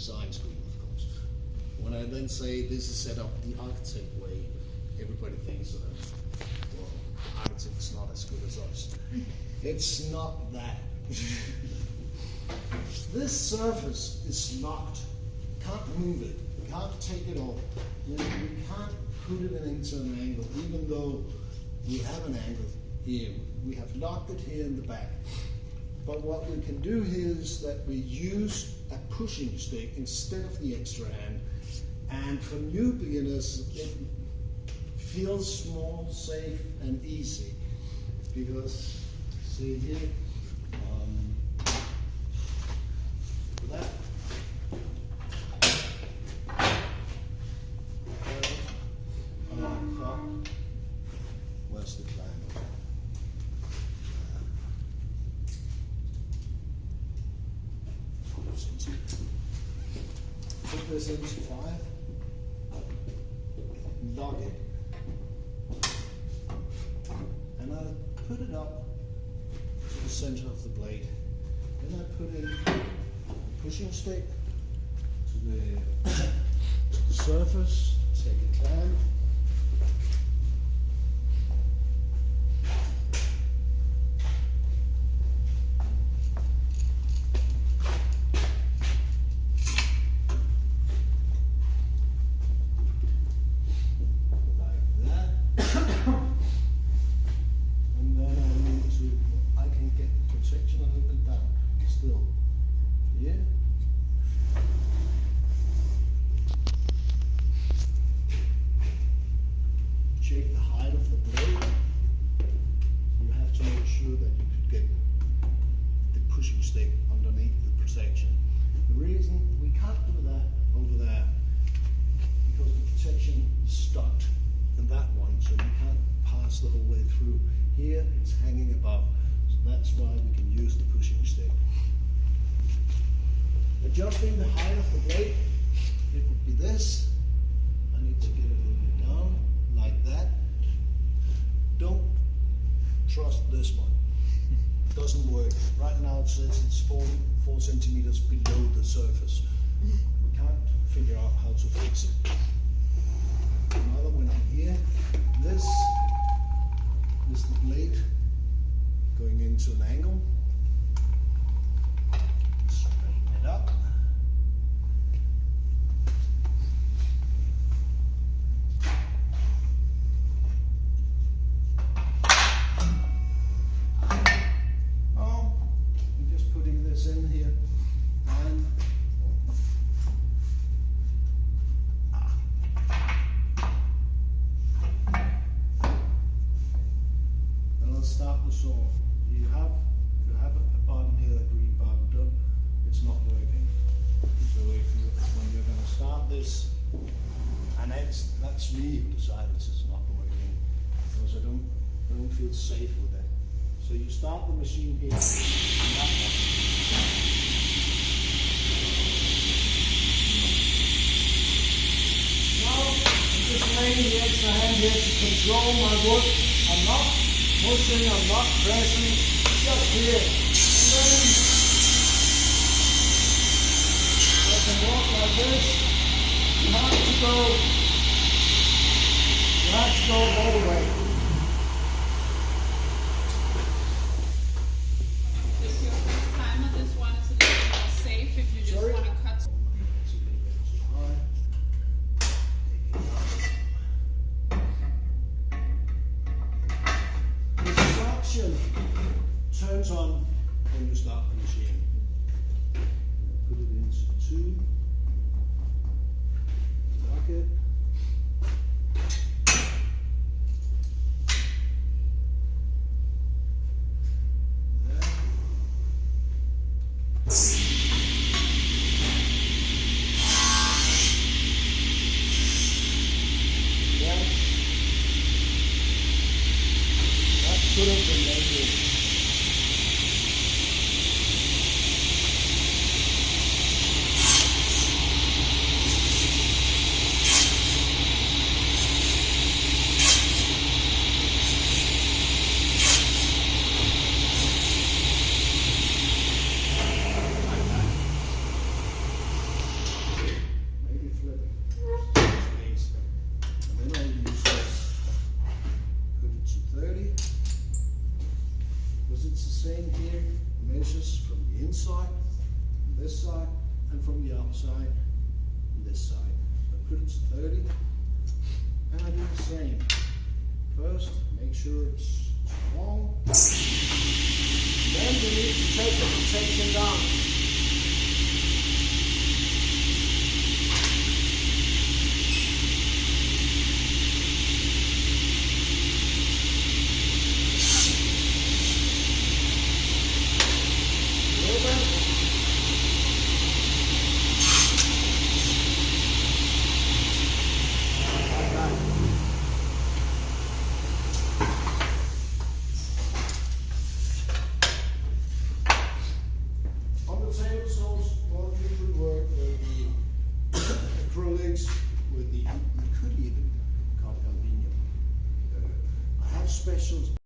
design school, of course. When I then say this is set up the architect way, everybody thinks that, well, architect's not as good as us. It's not that. This surface is locked. Can't move it. Can't take it off. You can't put it into an angle, even though we have an angle here. We have locked it here in the back. But what we can do here is that we use a pushing stick instead of the extra hand. And for new beginners, it feels more safe and easy. Because, see here, that. Where's the climb? Put this into 5, lock it, and I put it up to the center of the blade. Then I put in the pushing stick to the surface, take a clamp. Check the height of the blade. You have to make sure that you could get the pushing stick underneath the protection. The reason we can't do that over there, because the protection is stuck in that one, so you can't pass the whole way through. Here it's hanging above, so that's why we can use the pushing stick. Adjusting the height of the blade, it would be this. I need to get it a little bit down. Like that. Don't trust this one. It doesn't work. Right now it says it's 4 centimeters below the surface. We can't figure out how to fix it. Another one here. This is the blade going into an angle. Straighten it up. In here and let's start the saw. You have a button here, a green button done. It's not working. So when you're going to start this, and that's me who decided it's not working because I don't feel safe with it. So you start the machine here. And that one. I'm just laying the extra hand here to control my wood. I'm not pushing, I'm not pressing, just here. And then I can walk like this. You have to go all the way. Turns on when you start the machine. Put it into 2. Lock it. There. this side and from the other side, this side. I put it to 30, and I do the same. First, make sure it's long. Then we need to take the protection down. With the, you could even cut aluminium. I have specials.